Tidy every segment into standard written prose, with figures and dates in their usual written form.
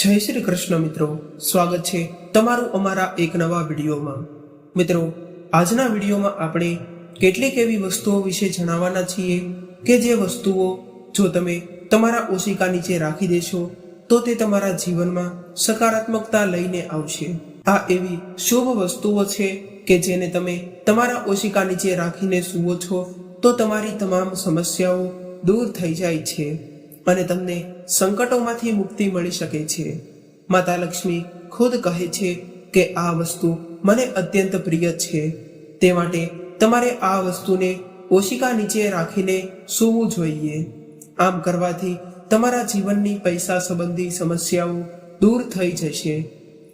જય શ્રી કૃષ્ણ મિત્રો, સ્વાગત છે તમારું અમારા એક નવા વિડીયોમાં। મિત્રો, આજના વિડીયોમાં આપણે કેટલીક એવી વસ્તુઓ વિશે જણાવવાના છીએ કે જે વસ્તુઓ જો તમે તમારા ઓશિકા નીચે રાખી દેશો તો તે તમારા જીવનમાં સકારાત્મકતા લઈને આવશે। આ એવી શુભ વસ્તુઓ છે કે જેને તમે તમારા ઓશિકા નીચે રાખીને સૂવો છો તો તમારી તમામ સમસ્યાઓ દૂર થઈ જાય છે અને તમને સંકટોમાંથી મુક્તિ મળી શકે છે। માતા લક્ષ્મી ખુદ કહે છે કે આ વસ્તુ મને અત્યંત પ્રિય છે, તે માટે તમારે આ વસ્તુને ઓશિકા નીચે રાખીને સૂવું જોઈએ। આમ કરવાથી તમારા જીવનની પૈસા સંબંધી સમસ્યાઓ દૂર થઈ જશે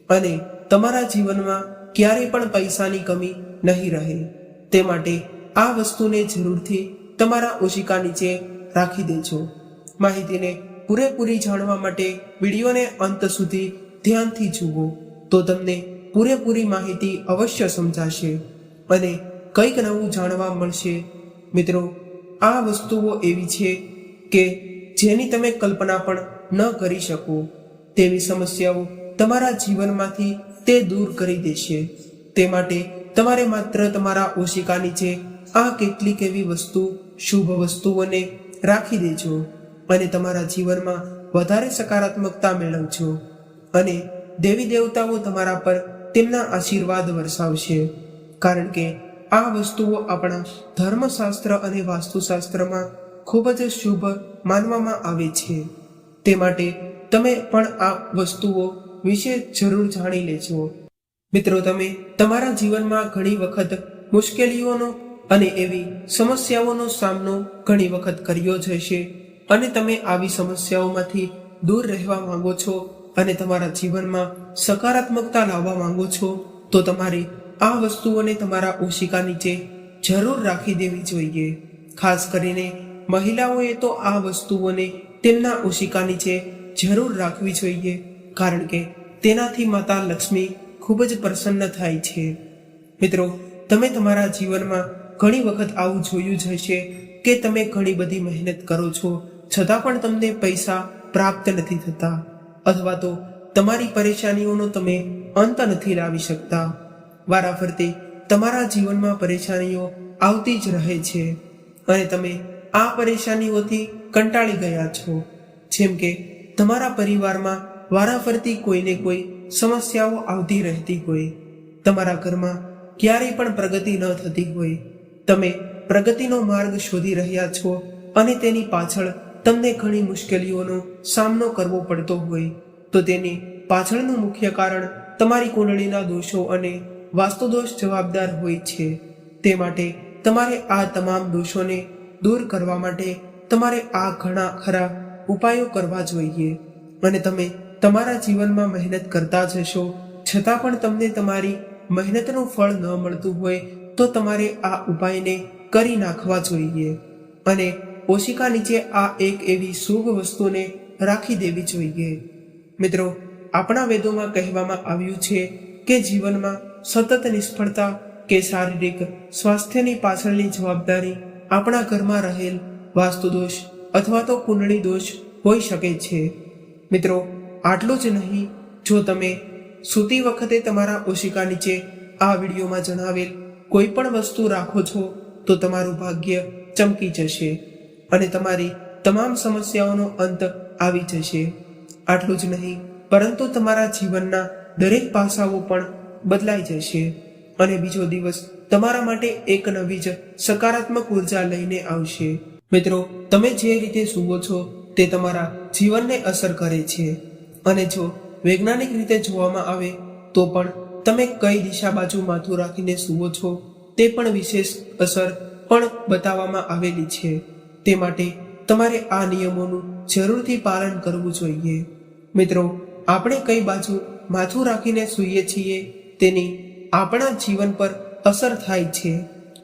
અને તમારા જીવનમાં ક્યારેય પણ પૈસાની કમી નહીં રહે। તે માટે આ વસ્તુને જરૂરથી તમારા ઓશિકા નીચે રાખી દેજો। માહિતીને પૂરેપૂરી જાણવા માટે વિડીયોને અંત સુધી ધ્યાનથી જુઓ તો તમને પૂરેપૂરી માહિતી અવશ્ય સમજાશે અને કંઈક નવું જાણવા મળશે। મિત્રો, આ વસ્તુઓ એવી છે કે જેની તમે કલ્પના પણ ન કરી શકો તેવી સમસ્યાઓ તમારા જીવનમાંથી તે દૂર કરી દેશે। તે માટે તમારે માત્ર તમારા ઓશિકા નીચે આ કેટલીક એવી શુભ વસ્તુઓને રાખી દેજો અને તમારા જીવનમાં વધારે સકારાત્મકતા મેળવજો અને દેવી દેવતાઓ તમારા પર તેમના આશીર્વાદ વરસાવશે, કારણ કે આ વસ્તુઓ આપણા ધર્મશાસ્ત્ર અને વાસ્તુશાસ્ત્રમાં ખૂબ જ શુભ માનવામાં આવે છે। તે માટે તમે પણ આ વસ્તુઓ વિશે જરૂર જાણી લેજો। મિત્રો, તમે તમારા જીવનમાં ઘણી વખત મુશ્કેલીઓનો અને એવી સમસ્યાઓનો સામનો ઘણી વખત કર્યો જ હશે અને તમે આવી સમસ્યાઓમાંથી દૂર રહેવા માંગો છો અને તમારા જીવનમાં સકારાત્મકતા લાવવા માંગો છો તો તમારે આ વસ્તુઓને તમારા ઓશિકા નીચે જરૂર રાખી દેવી જોઈએ। ખાસ કરીને મહિલાઓએ તો આ વસ્તુઓને તેમના ઓશિકા નીચે જરૂર રાખવી જોઈએ, કારણ કે તેનાથી માતા લક્ષ્મી ખૂબ જ પ્રસન્ન થાય છે। મિત્રો, તમે તમારા જીવનમાં ઘણી વખત આવું જોયું જ હશે કે તમે ઘણી બધી મહેનત કરો છો છતાં પણ તમને પૈસા પ્રાપ્ત નથી થતા અથવા તો તમારી પરેશાનીઓનો તમે અંત નથી લાવી શકતા। વારાફરતી તમારા જીવનમાં પરેશાનીઓ આવતી જ રહે છે અને તમે આ પરેશાનીઓથી કંટાળી ગયા છો। જેમ કે તમારા પરિવારમાં વારાફરતી કોઈને કોઈ સમસ્યાઓ આવતી રહેતી હોય, તમારા ઘરમાં ક્યારેય પણ પ્રગતિ ન થતી હોય, તમે પ્રગતિનો માર્ગ શોધી રહ્યા છો અને તેની પાછળ તમને ઘણી મુશ્કેલીઓનો સામનો કરવો પડતો હોય તો તેની પાછળનું મુખ્ય કારણ તમારી કુંડળીના દોષો અને વાસ્તુદોષ જવાબદાર હોય છે। તે માટે તમારે આ તમામ દોષોને દૂર કરવા માટે તમારે આ ઘણા ખરા ઉપાયો કરવા જોઈએ અને તમે તમારા જીવનમાં મહેનત કરતા જશો છતાં પણ તમને તમારી મહેનતનું ફળ ન મળતું હોય તો તમારે આ ઉપાયને કરી નાખવા જોઈએ અને ઓશિકા નીચે આ એક એવી શુભ વસ્તુને રાખી દેવી જોઈએ। મિત્રો, આપણા વેદોમાં કહેવામાં આવ્યું છે કે જીવનમાં સતત નિષ્ફળતા કે શારીરિક સ્વાસ્થ્યની પાછળની જવાબદારી આપણા ઘરમાં રહેલ વાસ્તુદોષ અથવા તો કુંડળી દોષ હોઈ શકે છે। મિત્રો, આટલું જ નહીં, જો તમે સૂતી વખતે તમારા ઓશિકા નીચે આ વિડીયોમાં જણાવેલ કોઈ પણ વસ્તુ રાખો છો તો તમારું ભાગ્ય ચમકી જશે અને તમારી તમામ સમસ્યાઓનો અંત આવી જશે। આટલું જ નહીં, પરંતુ તમારા જીવનના દરેક પાસાઓ પણ બદલાઈ જશે અને બીજો દિવસ તમારા માટે એક નવી જ સકારાત્મક ઉર્જા લઈને આવશે। મિત્રો, તમે જે રીતે સૂવો છો તે તમારા જીવનને અસર કરે છે અને જો વૈજ્ઞાનિક રીતે જોવામાં આવે તો પણ તમે કઈ દિશા બાજુ માથું રાખીને સૂવો છો તે પણ વિશેષ અસર પણ બતાવવામાં આવેલી છે। તે માટે તમારે આ નિયમોનું જરૂરથી પાલન કરવું જોઈએ। મિત્રો, આપણે કઈ બાજુ માથું રાખીને સૂઈએ છીએ તેની આપણા જીવન પર અસર થાય છે।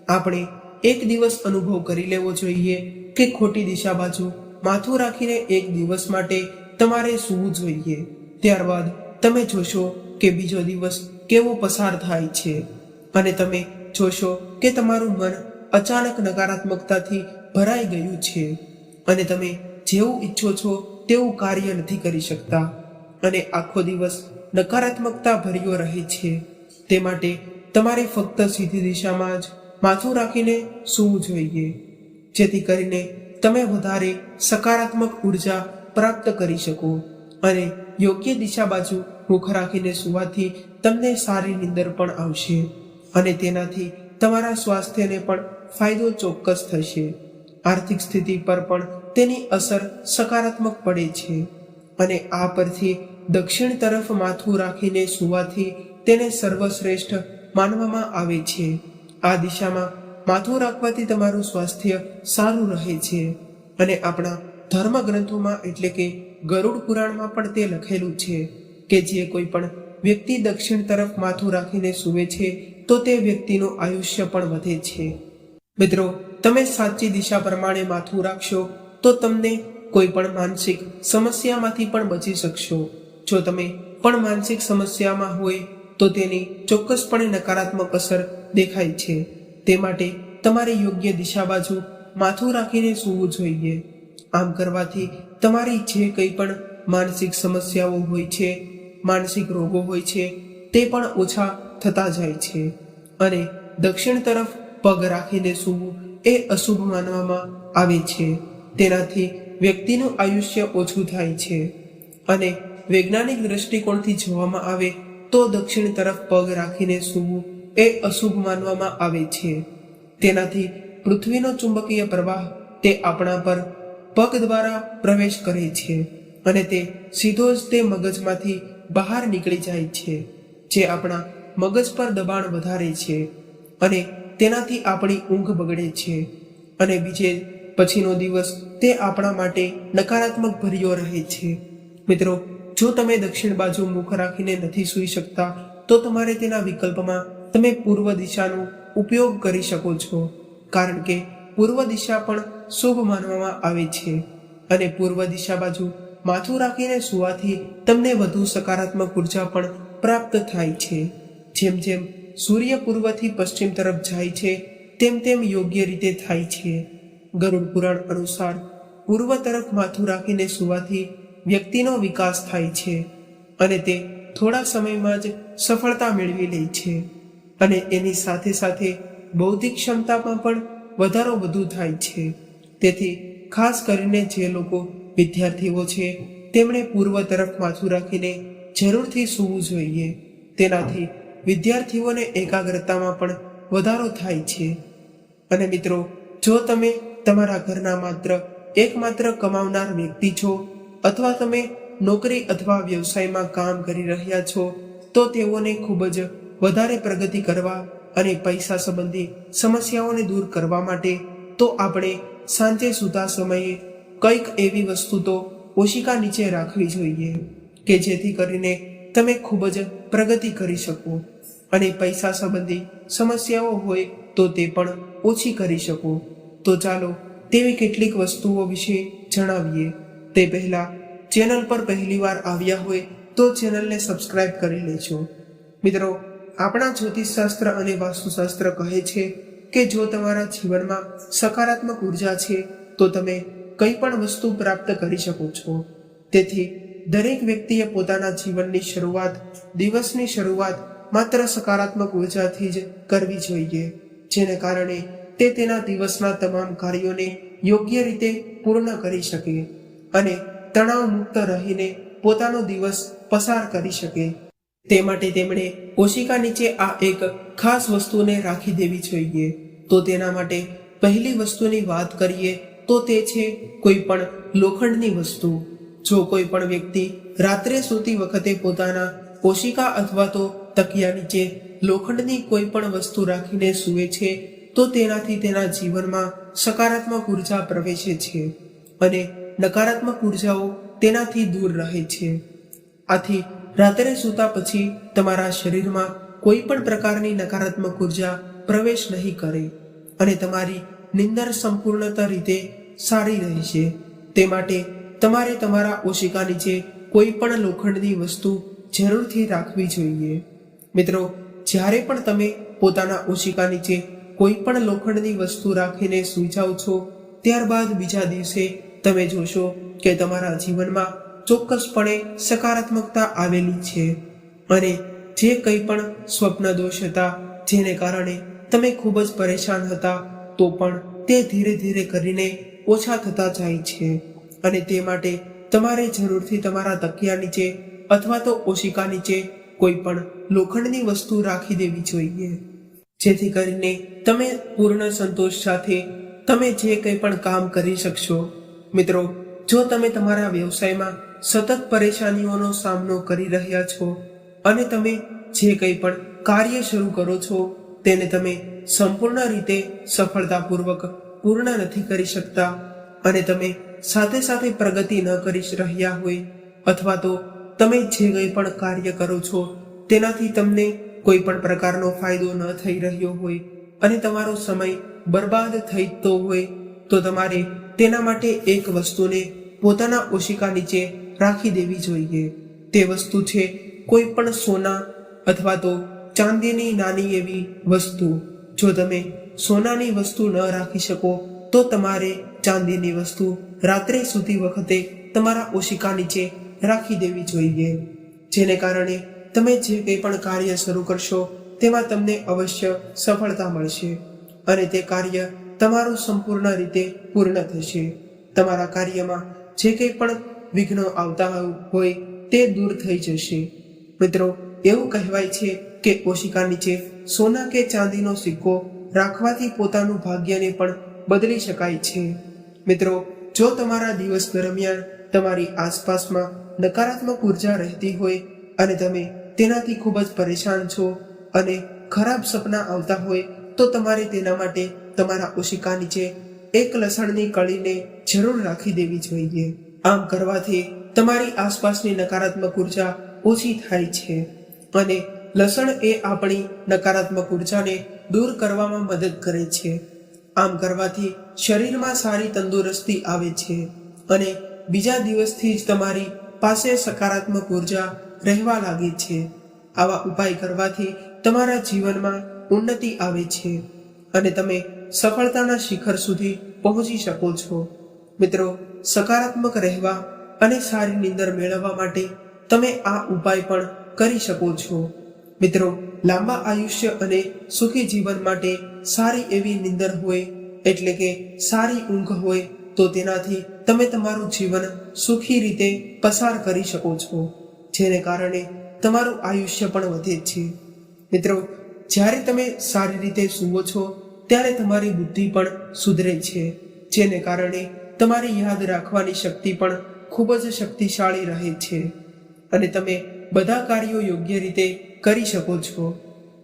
આપણે એક દિવસ અનુભવ કરી લેવો જોઈએ કે ખોટી દિશા બાજુ માથું રાખીને એક દિવસ માટે તમારે સૂવું જોઈએ। ત્યારબાદ તમે જોશો કે બીજો દિવસ કેવો પસાર થાય છે અને તમે જોશો કે તમારું મન અચાનક નકારાત્મકતાથી ભરાઈ ગયું છે અને તમે જેવું ઈચ્છો છો તેવું કાર્ય નથી કરી શકતા અને આખો દિવસ નકારાત્મકતા ભર્યો રહે છે. તે માટે તમારે ફક્ત સીધી દિશામાં જ માથું રાખીને સૂવું જોઈએ, જેથી કરીને તમે વધારે સકારાત્મક ઉર્જા પ્રાપ્ત કરી શકો. અને યોગ્ય દિશા બાજુ મુખ રાખીને સૂવાથી તમને સારી નીંદર પણ આવશે અને તેનાથી તમારા સ્વાસ્થ્યને પણ ફાયદો ચોક્કસ થશે. આર્થિક સ્થિતિ પર પણ તેની અસર સકારાત્મક પડે છે. અને આ પરથી દક્ષિણ તરફ માથું રાખીને સૂવાથી તેને સર્વશ્રેષ્ઠ માનવામાં આવે છે. આ દિશામાં માથું રાખવાથી તમારું સ્વાસ્થ્ય સારું રહે છે. અને આપણા ધર્મ ગ્રંથોમાં એટલે કે ગરુડ પુરાણમાં પણ તે લખેલું છે કે જે કોઈ પણ વ્યક્તિ દક્ષિણ તરફ માથું રાખીને સૂવે છે તો તે વ્યક્તિનું આયુષ્ય પણ વધે છે. મિત્રો, તમે સાચી દિશા પ્રમાણે માથું રાખશો તો તમને કોઈ પણ માનસિક સમસ્યામાંથી પણ બચી શકશો. જો તમે પણ માનસિક સમસ્યામાં હોય તો તેની ચોક્કસપણે નકારાત્મક અસર દેખાય છે. તે માટે તમારે યોગ્ય દિશા બાજુ માથું રાખીને સૂવું જોઈએ. આમ કરવાથી તમારી જે કંઈ પણ માનસિક સમસ્યાઓ હોય છે, માનસિક રોગો હોય છે, તે પણ ઓછા થતા જાય છે. અને દક્ષિણ તરફ પગ રાખીને સૂવું એ અશુભ માનવામાં આવે છે. તેનાથી વ્યક્તિનું આયુષ્ય ઓછું થાય છે. અને વૈજ્ઞાનિક દ્રષ્ટિકોણથી જોવામાં આવે તો દક્ષિણ તરફ પગ રાખીને સૂવું એ અશુભ માનવામાં આવે છે. તેનાથી પૃથ્વીનો ચુંબકીય પ્રવાહ તે આપણા પર પગ દ્વારા પ્રવેશ કરે છે અને તે સીધો જ તે મગજમાંથી બહાર નીકળી જાય છે, જે આપણા મગજ પર દબાણ વધારે છે અને તેનાથી આપણી ઊંઘ બગડે છે અને બીજે પછીનો દિવસ તે આપણા માટે નકારાત્મક ભર્યો રહે છે. મિત્રો, જો તમે દક્ષિણ બાજુ મુખ રાખીને નથી સૂઈ શકતા તો તમારે તેના વિકલ્પમાં તમે પૂર્વ દિશાનો ઉપયોગ કરી શકો છો, કારણ કે પૂર્વ દિશા પણ શુભ માનવામાં આવે છે. અને પૂર્વ દિશા બાજુ માથું રાખીને સૂવાથી તમને વધુ સકારાત્મક ઉર્જા પણ પ્રાપ્ત થાય છે. જેમ જેમ સૂર્ય પૂર્વથી પશ્ચિમ તરફ જાય છે તેમ તેમ યોગ્ય રીતે થાય છે. ગરુડ પુરાણ અનુસાર પૂર્વ તરફ માથું રાખીને સૂવાથી વ્યક્તિનો વિકાસ થાય છે અને તે થોડા સમયમાં જ સફળતા મેળવી લે છે. અને એની સાથે સાથે બૌદ્ધિક ક્ષમતામાં પણ વધારો વધુ થાય છે. તેથી ખાસ કરીને જે લોકો વિદ્યાર્થીઓ છે તેમણે પૂર્વ તરફ માથું રાખીને જરૂરથી સૂવું જોઈએ. તેનાથી વિદ્યાર્થીઓને એકાગ્રતામાં પણ વધારો થાય છે. અને મિત્રો, જો તમે તમારા ઘરના એકમાત્ર કમાવનાર વ્યક્તિ છો અથવા તમે નોકરી અથવા વ્યવસાયમાં કામ કરી રહ્યા છો તો તેઓને ખૂબ જ વધારે પ્રગતિ કરવા અને પૈસા સંબંધી સમસ્યાઓને દૂર કરવા માટે તો આપણે સાંજે સૂતા સમયે કંઈક એવી વસ્તુ તો ઓશિકા નીચે રાખવી જોઈએ કે જેથી કરીને તમે ખૂબ જ પ્રગતિ કરી શકો અને પૈસા સંબંધી સમસ્યાઓ હોય તો તે પણ ઓછી કરી શકો. તો ચાલો તેવી કેટલીક વસ્તુઓ વિશે જણાવીએ. તે પહેલા ચેનલ પર પહેલીવાર આવ્યા હોય તો ચેનલને સબસ્ક્રાઇબ કરી લેજો. મિત્રો, આપણા જ્યોતિષશાસ્ત્ર અને વાસ્તુશાસ્ત્ર કહે છે કે જો તમારા જીવનમાં સકારાત્મક ઉર્જા છે તો તમે કંઈ પણ વસ્તુ પ્રાપ્ત કરી શકો છો. તેથી દરેક વ્યક્તિએ પોતાના જીવનની શરૂઆત, દિવસની શરૂઆત માત્ર સકારાત્મક ઉર્જાથી જ કરવી જોઈએ, જેને કારણે તે તેના દિવસના તમામ કાર્યોને યોગ્ય રીતે પૂર્ણ કરી શકે અને તણાવ મુક્ત રહીને પોતાનો દિવસ પસાર કરી શકે. તે માટે તેમણે ઓશિકા નીચે આ એક ખાસ વસ્તુને રાખી દેવી જોઈએ. તો તેના માટે પહેલી વસ્તુની વાત કરીએ તો તે છે કોઈ પણ લોખંડની વસ્તુ. જો કોઈ પણ વ્યક્તિ રાત્રે સૂતી વખતે પોતાના ઓશિકા અથવા તો તકિયા નીચે લોખંડની કોઈ પણ વસ્તુ રાખીને સૂવે છે તો તેનાથી તેના જીવનમાં સકારાત્મક ઉર્જા પ્રવેશે છે અને નકારાત્મક ઉર્જાઓ તેનાથી દૂર રહે છે. આથી રાત્રે સૂતા પછી તમારા શરીરમાં કોઈ પણ પ્રકારની નકારાત્મક ઉર્જા પ્રવેશ નહીં કરે અને તમારી નિંદર સંપૂર્ણતા રીતે સારી રહેશે. તે માટે તમારે તમારા ઓશિકા નીચે કોઈ પણ લોખંડની વસ્તુ જરૂરથી રાખવી જોઈએ. મિત્રો, જ્યારે પણ તમે પોતાના ઓશિકા નીચે કોઈ પણ લોખંડની વસ્તુ રાખીને સૂઈ જાઓ છો ત્યારબાદ બીજા દિવસે તમે જોશો કે તમારા જીવનમાં ચોક્કસપણે સકારાત્મકતા આવેલી છે અને જે કંઈ પણ સ્વપ્ન દોષ હતા જેને કારણે તમે ખૂબ જ પરેશાન હતા તો પણ તે ધીરે ધીરે કરીને ઓછા થતા જાય છે અને તે માટે તમારે જરૂરથી તમારા તકિયા નીચે અથવા તો ઓશિકા નીચે કોઈ પણ લોખંડની વસ્તુ રાખી દેવી જોઈએ, જેથી કરીને તમે પૂર્ણ સંતોષ સાથે તમે જે કંઈ પણ કામ કરી શકશો. મિત્રો, જો તમે તમારા વ્યવસાયમાં સતત પરેશાનીઓનો સામનો કરી રહ્યા છો અને તમે જે કંઈ પણ કાર્ય શરૂ કરો છો તેને તમે સંપૂર્ણ રીતે સફળતાપૂર્વક પૂર્ણ નથી કરી શકતા અને તમે સાથે સાથે પ્રગતિ ન કરી રહ્યા હોય અથવા તો તમે જે કંઈ પણ કાર્ય કરો છો તેનાથી તમને કોઈ પણ પ્રકારનો ફાયદો ન થઈ રહ્યો હોય અને તમારો સમય બરબાદ થતો હોય તો તમારે તેના માટે એક વસ્તુને પોતાના ઓશિકા નીચે રાખી દેવી જોઈએ. તે વસ્તુ છે કોઈ પણ સોના અથવા તો ચાંદીની નાની એવી વસ્તુ. જો તમે સોનાની વસ્તુ ન રાખી શકો તો તમારે ચાંદીની વસ્તુ રાત્રે સૂતી વખતે તમારા ઓશિકા નીચે રાખી દેવી જોઈએ, જેને કારણે તમે જે કંઈ પણ કાર્ય શરૂ કરશો તેમાં તમને અવશ્ય સફળતા મળશે અને તે કાર્ય તમારું સંપૂર્ણ રીતે પૂર્ણ થશે. તમારા કાર્યમાં જે કંઈ પણ વિઘ્નો આવતા હોય તે દૂર થઈ જશે. મિત્રો, એવું કહેવાય છે કે ઓશિકા નીચે સોના કે ચાંદીનો સિક્કો રાખવાથી પોતાનું ભાગ્યને પણ બદલી શકાય છે. મિત્રો, જો તમારા દિવસ દરમિયાન તમારી આસપાસમાં નકારાત્મક ઉર્જા રહેતી હોય અને તમે તેનાથી ખૂબ જ પરેશાન છો અને ખરાબ સપના આવતા હોય તો તમારે તેના માટે તમારા ઓશિકા નીચે એક લસણની કળીને જરૂર રાખી દેવી જોઈએ. આમ કરવાથી તમારી આસપાસની નકારાત્મક ઉર્જા ઓછી થાય છે અને લસણ એ આપણી નકારાત્મક ઉર્જાને દૂર કરવામાં મદદ કરે છે. આમ કરવાથી શરીરમાં સારી તંદુરસ્તી આવે છે અને બીજા દિવસથી જ તમારી પાસે સકારાત્મક ઉર્જા રહેવા લાગે છે. આવા ઉપાય કરવાથી તમારા જીવનમાં ઉન્નતિ આવે છે અને તમે સફળતાના શિખર સુધી પહોંચી શકો છો. મિત્રો, સકારાત્મક રહેવા અને સારી નીંદર મેળવવા માટે તમે આ ઉપાય પણ કરી શકો છો. મિત્રો, લાંબા આયુષ્ય અને સુખી જીવન માટે સારી એવી નીંદર હોય એટલે કે સારી ઊંઘ હોય તો તેનાથી તમે તમારું જીવન સુખી રીતે પસાર કરી શકો છો, જેને કારણે તમારું આયુષ્ય પણ વધે છે. મિત્રો, જ્યારે તમે સારી રીતે સૂવો છો ત્યારે તમારી બુદ્ધિ પણ સુધરે છે, જેને કારણે તમારી યાદ રાખવાની શક્તિ પણ ખૂબ જ શક્તિશાળી રહે છે અને તમે બધા કાર્યો યોગ્ય રીતે કરી શકો છો.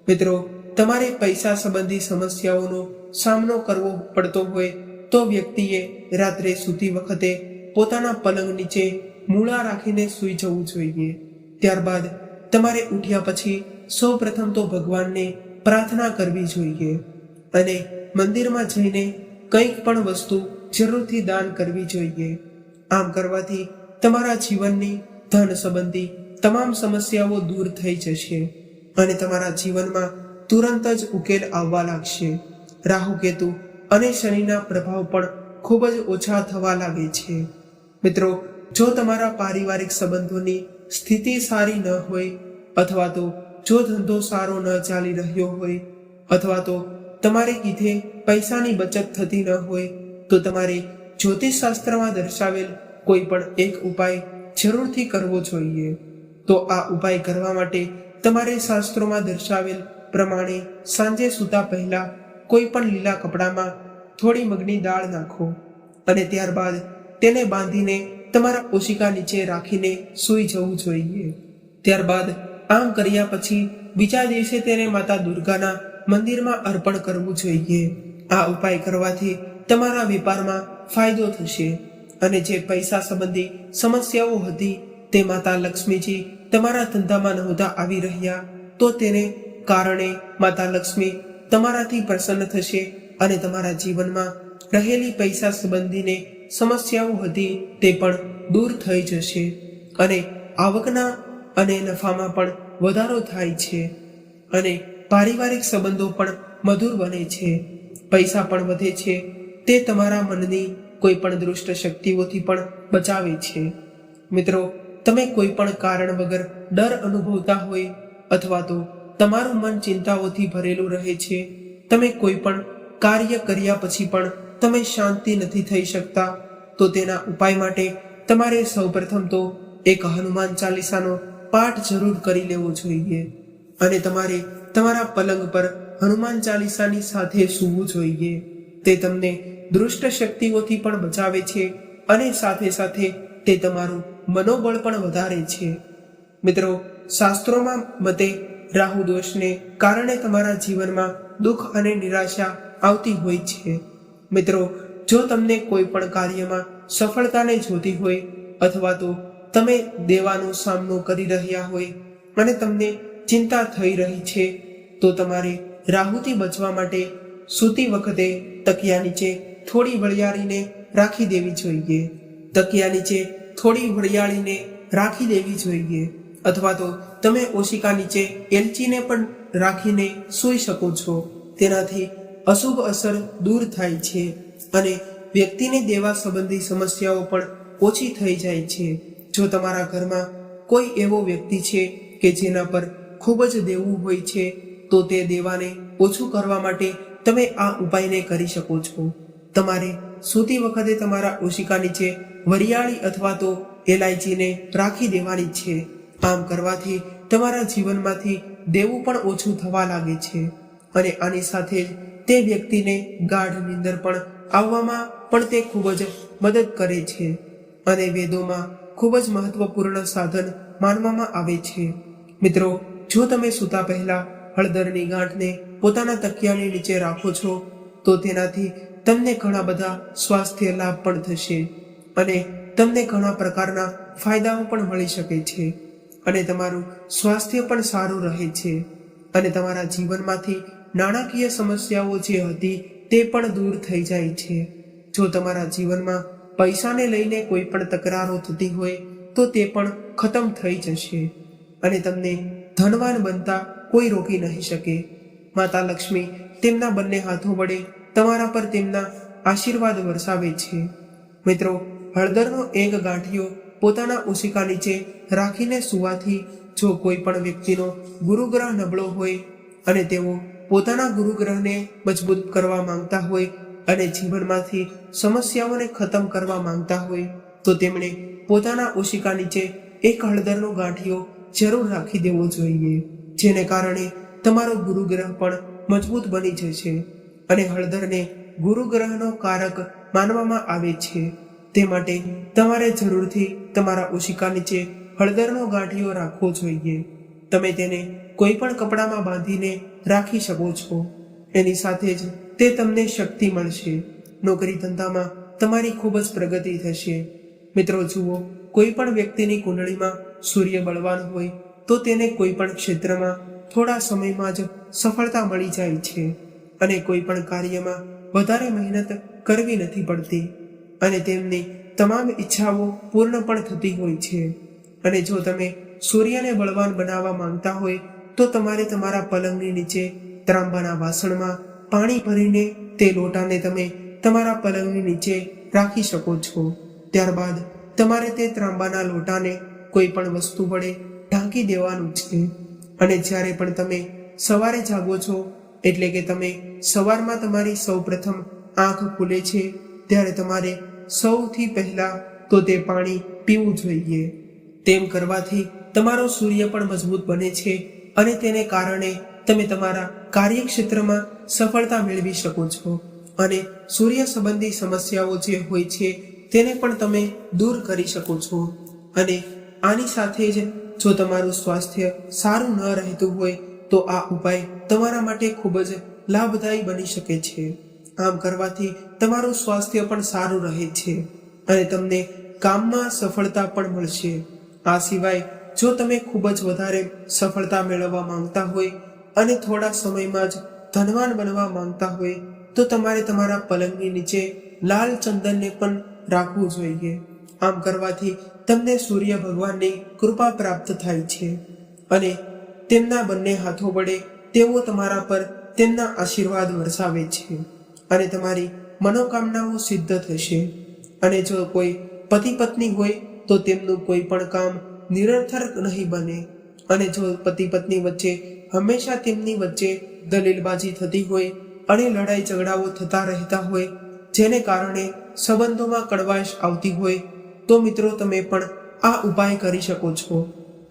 મિત્રો, તમારે પૈસા સંબંધી સમસ્યાઓનો સામનો કરવો પડતો હોય તો વ્યક્તિએ રાત્રે સૂતી વખતે પોતાના પલંગ નીચે મૂળા રાખીને સૂઈ જવું જોઈએ. ત્યારબાદ તમારે ઉઠ્યા પછી સૌ પ્રથમ તો ભગવાનને પ્રાર્થના કરવી જોઈએ અને મંદિરમાં જઈને કંઈક પણ વસ્તુ જરૂરથી દાન કરવી જોઈએ. આમ કરવાથી તમારા જીવનની ધન સંબંધી તમામ સમસ્યાઓ દૂર થઈ જશે અને તમારા જીવનમાં તુરંત જ ઉકેલ આવવા લાગશે. રાહુ, કેતુ અને શનિના પ્રભાવ પણ ખૂબ જ ઓછા થવા લાગે છે. મિત્રો, જો તમારા પારિવારિક સંબંધોની સ્થિતિ સારી ન હોય અથવા તો જો ધંધો સારો ન ચાલી રહ્યો હોય અથવા તો તમારે કીધે પૈસાની બચત થતી ન હોય તો તમારે જ્યોતિષશાસ્ત્રમાં દર્શાવેલ કોઈ પણ એક ઉપાય જરૂરથી કરવો જોઈએ. તો આ ઉપાય કરવા માટે તમારે શાસ્ત્રોમાં દર્શાવેલ પ્રમાણે સાંજે સૂતા પહેલા કોઈ પણ લીલા કપડામાં થોડી મગની દાળ નાખો અને ત્યારબાદ તેને બાંધીને તમારા ઓશિકા નીચે રાખીને સૂઈ જવું જોઈએ. ત્યારબાદ આમ કર્યા પછી બીજા દિવસે તેને માતા દુર્ગાના મંદિરમાં અર્પણ કરવું જોઈએ. આ ઉપાય કરવાથી તમારા વેપારમાં ફાયદો થશે અને જે પૈસા સંબંધી સમસ્યાઓ હતી તે માતા લક્ષ્મીજી તમારા ધંધામાં નહોતા આવી રહ્યા તો તેને કારણે માતા લક્ષ્મી તમારાથી પ્રસન્ન થશે અને તમારા જીવનમાં રહેલી પૈસા સંબંધીને સમસ્યાઓ હતી તે પણ દૂર થઈ જશે અને આવકના અને નફામાં પણ વધારો થાય છે અને પારિવારિક સંબંધો પણ મધુર બને છે. પૈસા પણ વધે છે. તે તમારા મનની કોઈ પણ દુષ્ટ શક્તિઓથી પણ બચાવે છે. મિત્રો, તમે કોઈ પણ કારણ વગર ડર અનુભવતા હોય અથવા તો તમારું મન ચિંતાઓથી ભરેલું રહે છે, તમે કોઈ પણ કાર્ય કર્યા પછી પણ તમે શાંતિ નથી થઈ શકતા, તો તેના ઉપાય માટે તમારે સૌપ્રથમ તો એક હનુમાન ચાલીસાનો પાઠ જરૂર કરી લેવો જોઈએ અને તમારે તમારા પલંગ પર હનુમાન ચાલીસાની સાથે સૂવું જોઈએ. તે તમને દુષ્ટ શક્તિઓથી પણ બચાવે છે અને સાથે સાથે તે તમારું મનોબળ પણ વધારે છે. મિત્રો, શાસ્ત્રોમાં મતે રાહુ દોષને કારણે તમારા જીવનમાં દુઃખ અને નિરાશા આવતી હોય છે. મિત્રો, જો તમને કોઈ પણ કાર્યમાં સફળતાને જોતી હોય અથવા તો તમે દેવાનો સામનો કરી રહ્યા હોય અને તમને ચિંતા થઈ રહી છે, તો તમારે રાહુથી બચવા માટે સૂતી વખતે તકિયા નીચે થોડી વરિયાળીને રાખી દેવી જોઈએ. તકિયા નીચે થોડી વરિયાળીને રાખી દેવી જોઈએ અથવા તો તમે ઓશિકા નીચે એલચીને પણ રાખીને સૂઈ શકો છો. તેનાથી અશુભ અસર દૂર થાય છે અને વ્યક્તિને દેવા સંબંધી સમસ્યાઓ પણ ઓછી થઈ જાય છે. જો તમારા ઘરમાં કોઈ એવો વ્યક્તિ છે કે જેના પર ખૂબ જ દેવું હોય છે, તો તે દેવાને ઓછું કરવા માટે તમે આ ઉપાયને કરી શકો છો. તમારે સૂતી વખતે તમારા ઓશિકા નીચે વરિયાળી અથવા તો એલાયચીને રાખી દેવાની છે. આમ કરવાથી તમારા જીવનમાંથી દેવું પણ ઓછું થવા લાગે છે અને આની સાથે જ તે વ્યક્તિને ગાઢ નિંદર પણ આવવામાં પણ તે ખૂબ જ મદદ કરે છે અને વેદોમાં ખૂબ જ મહત્વપૂર્ણ સાધન માનવામાં આવે છે. મિત્રો, જો તમે સૂતા પહેલા હળદરની ગાંઠને પોતાના તકિયાની નીચે રાખો છો, તો તેનાથી તમને ઘણા બધા સ્વાસ્થ્ય લાભ પણ થશે અને તમને ઘણા પ્રકારના ફાયદાઓ પણ મળી શકે છે અને તમારું સ્વાસ્થ્ય પણ સારું રહે છે અને તમારા જીવનમાંથી નાણાકીય સમસ્યાઓ જે હતી તે પણ દૂર થઈ જાય છે. જો તમારા જીવનમાં પૈસાને લઈને કોઈ પણ તકરારો થતી હોય તો તે પણ ખતમ થઈ જશે અને તમને ધનવાન બનતા કોઈ રોકી નહીં શકે. માતા લક્ષ્મી તેમના બંને હાથો વડે તમારા પર તેમના આશીર્વાદ વરસાવે છે. મિત્રો, હળદરનો એક ગાંઠિયો પોતાના ઓશિકા નીચે રાખીને સૂવાથી જો કોઈ પણ વ્યક્તિનો ગુરુગ્રહ નબળો હોય અને તેઓ પોતાના ગુરુગ્રહને મજબૂત કરવા માંગતા હોય અને જીવનમાંથી સમસ્યાઓને ખતમ કરવા માંગતા હોય, તો તેમણે પોતાના ઓશિકા નીચે એક હળદરનો ગાંઠિયો જરૂર રાખી દેવો જોઈએ, જેને કારણે તમારો ગુરુગ્રહ પણ મજબૂત બની જશે અને હળદરને ગુરુગ્રહનો કારક માનવામાં આવે છે. તે માટે તમારે જરૂરથી તમારા ઓશિકા નીચે હળદરનો ગાંઠિયો રાખવો જોઈએ. તમે તેને કોઈ પણ કપડામાં બાંધીને રાખી શકો છો. એની સાથે જ તે તમને શક્તિ મળશે. નોકરી ધંધામાં તમારી ખૂબ જ પ્રગતિ થશે. મિત્રો જુઓ, કોઈ પણ વ્યક્તિની કુંડળીમાં સૂર્ય બળવાન હોય તો તેને કોઈ પણ ક્ષેત્રમાં થોડા સમયમાં જ સફળતા મળી જાય છે અને કોઈ પણ કાર્યમાં વધારે મહેનત કરવી નથી પડતી અને તેમની તમામ ઈચ્છાઓ પૂર્ણ પણ થતી હોય છે. અને જો તમે સૂર્યને બળવાન બનાવવા માંગતા હોય તો તમારે તમારા પલંગની નીચે ત્રાંબાના વાસણમાં પાણી ભરીને તે લોટાને તમે તમારા પલંગની નીચે રાખી શકો છો. ત્યારબાદ તમારે તે ત્રાંબાના લોટાને કોઈ પણ વસ્તુ વડે ઢાંકી દેવાનું છે અને જ્યારે પણ તમે સવારે જાગો છો, એટલે કે તમે સવારમાં તમારી સૌપ્રથમ આંખ ખુલે છે, ત્યારે તમારે સૌથી પહેલા તો તે પાણી પીવું જોઈએ. તેમ કરવાથી તમારો સૂર્ય પણ મજબૂત બને છે અને તેને કારણે તમે તમારા કાર્યક્ષેત્રમાં સફળતા મેળવી શકો છો અને સૂર્ય સંબંધી સમસ્યાઓ જે હોય છે તેને પણ તમે દૂર કરી શકો છો. અને આની સાથે જ જો તમારું સ્વાસ્થ્ય સારું ન રહેતું હોય તો આ ઉપાય તમારા માટે ખૂબ જ લાભદાયી બની શકે છે. આમ કરવાથી તમારું સ્વાસ્થ્ય પણ સારું રહે છે અને તમને કામમાં સફળતા પણ મળશે. આ સિવાય જો તમે ખૂબ જ વધારે સફળતા મેળવવા માંગતા હોય અને થોડા સમયમાં જ ધનવાન બનવા માંગતા હોય તો તમારે તમારા પલંગની નીચે લાલ ચંદનને પણ રાખવું જોઈએ. આમ કરવાથી તમને સૂર્ય ભગવાનની કૃપા પ્રાપ્ત થાય છે અને તેમના બંને હાથો વડે તેઓ તમારા પર તેમના આશીર્વાદ વરસાવે છે અને તમારી મનોકામનાઓ સિદ્ધ થશે. અને જો કોઈ પતિ પત્ની હોય તો તેમનું કોઈ પણ કામ નિરર્થક નહીં બને. અને જો પતિ પત્ની વચ્ચે હંમેશા તેમની વચ્ચે દલીલબાજી થતી હોય અને લડાઈ ઝઘડાઓ થતા રહેતા હોય, જેને કારણે સંબંધોમાં કડવાશ આવતી હોય, તો મિત્રો તમે પણ આ ઉપાય કરી શકો છો.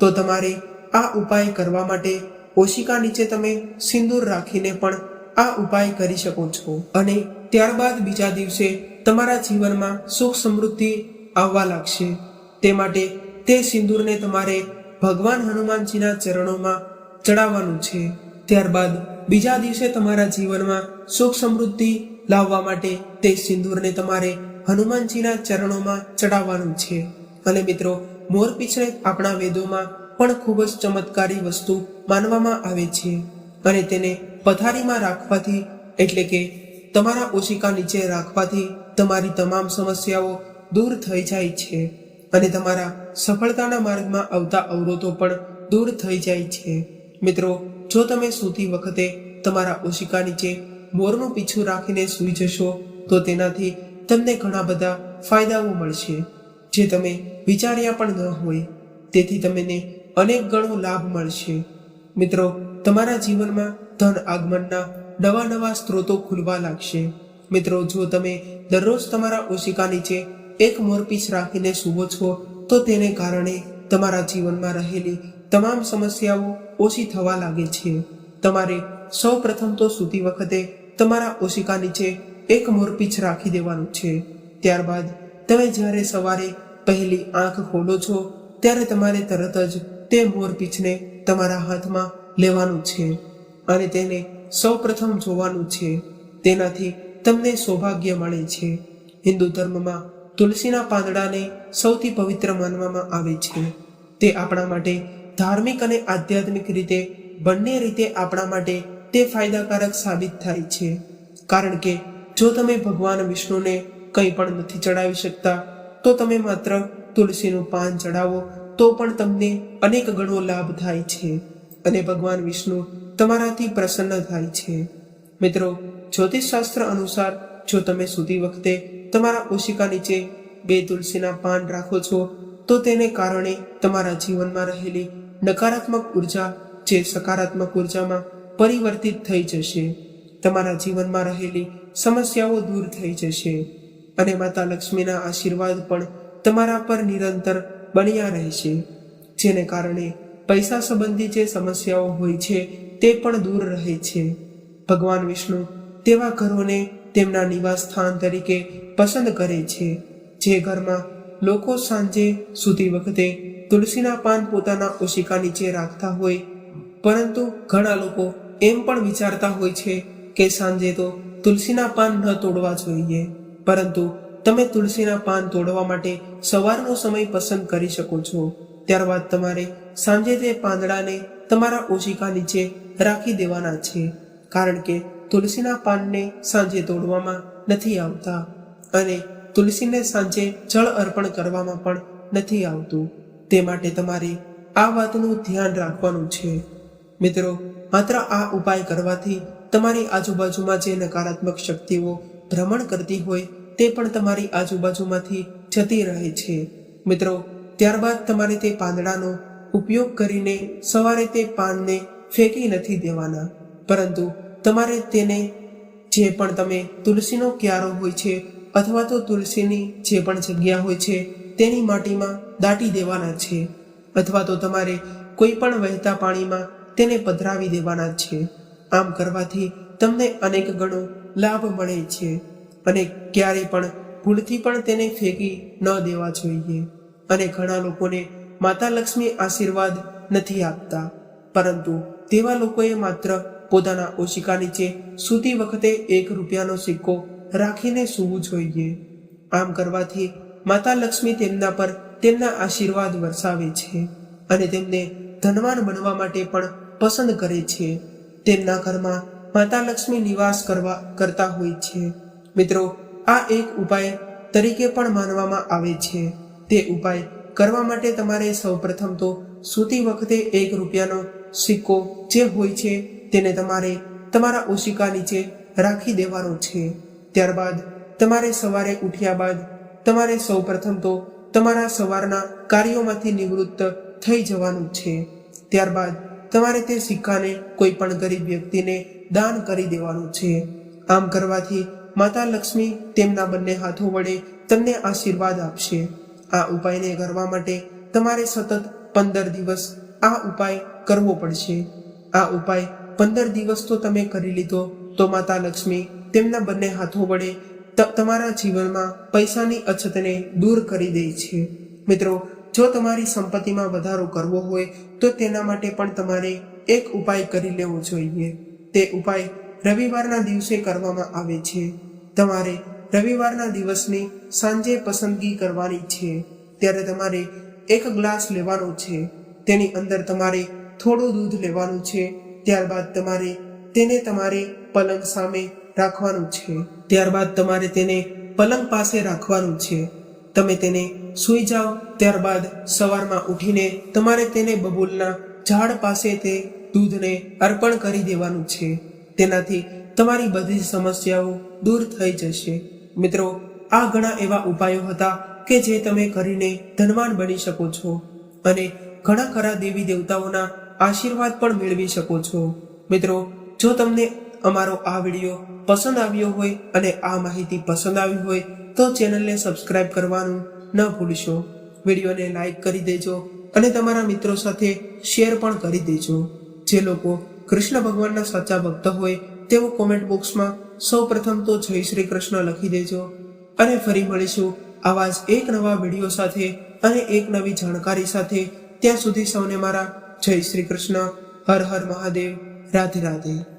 તો તમારે આ ઉપાય કરવા માટે ઓશિકા નીચે તમે સિંદૂર રાખીને પણ આ ઉપાય કરી શકો છો. અને ત્યારબાદ બીજા દિવસે તમારા જીવનમાં સુખ સમૃદ્ધિ આવવા લાગશે. તે માટે તે સિંદૂરને તમારે ભગવાન હનુમાનજીના ચરણોમાં ચડાવવાનું છે. ત્યારબાદ બીજા દિવસે તમારા જીવનમાં સુખ સમૃદ્ધિ લાવવા માટે તે સિંદૂરને તમારે હનુમાનજીના ચરણોમાં ચડાવવાનું છે. અને મિત્રો, મોરપીંછને આપણા વેદોમાં પણ ખૂબ જ ચમત્કારી વસ્તુ માનવામાં આવે છે. અને તેને પથારીમાં રાખવાથી, એટલે કે તમારા ઓશિકા નીચે રાખવાથી તમારી તમામ સમસ્યાઓ દૂર થઈ જાય છે. અને તમારા સફળતાના માર્ગમાં આવતા અવરોધો પણ દૂર થઈ જાય છે. મિત્રો, જો તમે સૂતી વખતે તમારા ઓશિકા નીચે મોરનું પીછું રાખીને સૂઈ જશો તો તેનાથી તમને ઘણા બધા ફાયદાઓ મળશે, જે તમે વિચાર્યા પણ ન હોય. તેથી તમને અનેક ગણો લાભ મળશે. મિત્રો, તમારા જીવનમાં ધન આગમનના નવા નવા સ્ત્રોતો ખુલવા લાગશે. મિત્રો, જો તમે દરરોજ તમારા ઓશિકા નીચે એક મોરપીંછ રાખીને સૂવો છો તો તેને કારણે તમારા જીવનમાં રહેલી તમામ સમસ્યાઓ ઓછી થવા લાગે છે. તમારે સૌ પ્રથમ તો સૂતી વખતે તમારા ઓશિકા નીચે એક મોરપીંછ રાખી દેવાનું છે. ત્યારબાદ તમે જ્યારે સવારે પહેલી આંખ ખોલો છો ત્યારે તમારે તરત જ તે મોરપીંછને તમારા હાથમાં લેવાનું છે અને તેને સૌ પ્રથમ જોવાનું છે. તેનાથી તમને સૌભાગ્ય મળે છે. હિન્દુ ધર્મમાં તુલસીના પાંદડાને સૌથી પવિત્ર માનવામાં આવે છે. તે આપણા માટે ધાર્મિક અને આધ્યાત્મિક રીતે બંને રીતે આપણા માટે તે ફાયદાકારક સાબિત થાય છે. કારણ કે જો તમે ભગવાન વિષ્ણુને કંઈ પણ નથી ચડાવી શકતા તો તમે માત્ર તુલસીનું પાન ચડાવો તો પણ તમને અનેક ગણો લાભ થાય છે અને ભગવાન વિષ્ણુ તમારાથી પ્રસન્ન થાય છે. મિત્રો, જ્યોતિષશાસ્ત્ર અનુસાર જો તમે સૂતી વખતે તમારા ઓશિકા નીચે 2 તુલસીના પાન રાખો છો તો તેને કારણે તમારા જીવનમાં રહેલી નકારાત્મક ઉર્જા જે સકારાત્મક ઉર્જામાં પરિવર્તિત થઈ જશે. તમારા જીવનમાં રહેલી સમસ્યાઓ દૂર થઈ જશે અને માતા લક્ષ્મીના આશીર્વાદ પણ તમારા પર નિરંતર બન્યા રહેશે, જેને કારણે પૈસા સંબંધી જે સમસ્યાઓ હોય છે તે પણ દૂર રહે છે. ભગવાન વિષ્ણુ તેવા ઘરોને તેમના નિવાસ સ્થાન તરીકે પસંદ કરે છે જે ઘરમાં લોકો સાંજે સૂતી વખતે તુલસીના પાન પોતાના ઓશિકા નીચે રાખતા હોય. પરંતુ ઘણા લોકો એમ પણ વિચારતા હોય છે કે સાંજે તો તુલસીના પાન ન તોડવા જોઈએ, પરંતુ તમે તુલસીના પાન તોડવા માટે સવારનો સમય પસંદ કરી શકો છો. ત્યારબાદ તમારે સાંજે તે પાંદડાને તમારા ઓશિકા નીચે રાખી દેવાના છે, કારણ કે તુલસીના પાનને સાંજે તોડવામાં નથી આવતા અને તુલસીને સાંજે જળ અર્પણ કરવામાં પણ નથી આવતું. તે માટે તમારે આ વાતનું ધ્યાન રાખવાનું છે. મિત્રો, માત્ર આ ઉપાય કરવાથી તમારી આજુબાજુમાં જે નકારાત્મક શક્તિઓ ભ્રમણ કરતી હોય તે પણ તમારી આજુબાજુમાંથી જતી રહે છે. મિત્રો, ત્યારબાદ તમારે તે પાંદડાનો ઉપયોગ કરીને સવારે તે પાનને ફેંકી નથી દેવાના, પરંતુ તમારે તેને જે પણ તમે તુલસીનો ક્યારો હોય છે અથવા તો તુલસીની જે પણ જગ્યા હોય છે તેની માટીમાં દાટી દેવાના છે, અથવા તો તમારે કોઈ પણ વહેતા પાણીમાં તેને પધરાવી દેવાના છે. આમ કરવાથી તમને અનેક ગણો લાભ મળે છે અને ક્યારેય પણ ભૂલથી પણ તેને ફેંકી ન દેવા જોઈએ. અને ઘણા લોકોને માતા લક્ષ્મી આશીર્વાદ નથી આપતા, પરંતુ તેવા લોકોએ માત્ર પોતાના ઓશિકા નીચે સૂતી વખતે 1 રૂપિયાનો સિક્કો રાખીને સૂવું જોઈએ. આમ કરવાથી માતા લક્ષ્મી તેમના પર તેમના આશીર્વાદ વરસાવે છે અને તેમને ધનવાન બનવા માટે પણ પસંદ કરે છે. તેમના ઘરમાં માતા લક્ષ્મી નિવાસ કરતા હોય છે. મિત્રો, આ એક ઉપાય તરીકે પણ માનવામાં આવે છે. તે ઉપાય કરવા માટે તમારે સૌપ્રથમ તો સૂતી વખતે 1 રૂપિયાનો સિક્કો જે હોય છે તેને તમારે તમારા ઓશિકા નીચે રાખી દેવાનો છે. ત્યારબાદ તમારે સવારે ઉઠ્યા બાદ તમારે સૌપ્રથમ તો તમારા સવારના કાર્યોમાંથી નિવૃત્ત થઈ જવાનું છે. ત્યારબાદ તમારે તે સિક્કાને કોઈ પણ ગરીબ વ્યક્તિને દાન કરી દેવાનું છે. આમ કરવાથી માતા લક્ષ્મી તેમના બંને હાથો વડે તમને આશીર્વાદ આપશે. આ ઉપાયને કરવા માટે તમારે સતત 15 દિવસ આ ઉપાય કરવો પડશે. આ ઉપાય 15 દિવસ તો તમે કરી લીધો તો માતા લક્ષ્મી તેમના બંને હાથો વડે તમારા જીવનમાં પૈસાની અછતને દૂર કરી દે છે. મિત્રો, જો તમારી સંપત્તિમાં વધારો કરવો હોય તો તેના માટે પણ તમારે એક ઉપાય કરી લેવો જોઈએ. તે ઉપાય રવિવારના દિવસે કરવામાં આવે છે. તમારે રવિવારના દિવસની સાંજે પસંદગી કરવાની છે. ત્યારે તમારે 1 ગ્લાસ લેવાનો છે. તેની અંદર તમારે થોડું દૂધ લેવાનું છે. ત્યારબાદ તમારે તેને તમારે પલંગ સામે રાખવાનું છે. ત્યારબાદ તમારે તેને પલંગ પાસે રાખવાનું છે. તમે તેને સૂઈ જાઓ. ત્યારબાદ સવારમાં ઉઠીને તમારે તેને બબૂલના ઝાડ પાસે તે દૂધને અર્પણ કરી દેવાનું છે. તેનાથી તમારી બધી સમસ્યાઓ દૂર થઈ જશે. મિત્રો, આ ઘણા એવા ઉપાયો હતા કે જે તમે કરીને ધનવાન બની શકો છો અને ઘણા ખરા દેવી દેવતાઓના આશીર્વાદ પણ મેળવી શકો છો. મિત્રો, જો તમને અમારો આ વિડીયો પસંદ આવ્યો હોય અને આ માહિતી પસંદ આવી હોય તો ચેનલને સબસ્ક્રાઇબ કરવાનું ન ભૂલશો. વિડીયોને લાઈક કરી દેજો અને તમારા મિત્રો સાથે શેર પણ કરી દેજો. જે લોકો કૃષ્ણ ભગવાનના સાચા ભક્ત હોય તેઓ કોમેન્ટ બોક્સમાં સૌપ્રથમ તો જય શ્રી કૃષ્ણ લખી દેજો. અને ફરી મળીશું આવા જ એક નવા વિડીયો સાથે અને એક નવી જાણકારી સાથે. ત્યાં સુધી સૌને મારા જય શ્રી કૃષ્ણ. હર હર મહાદેવ. રાધે રાધે.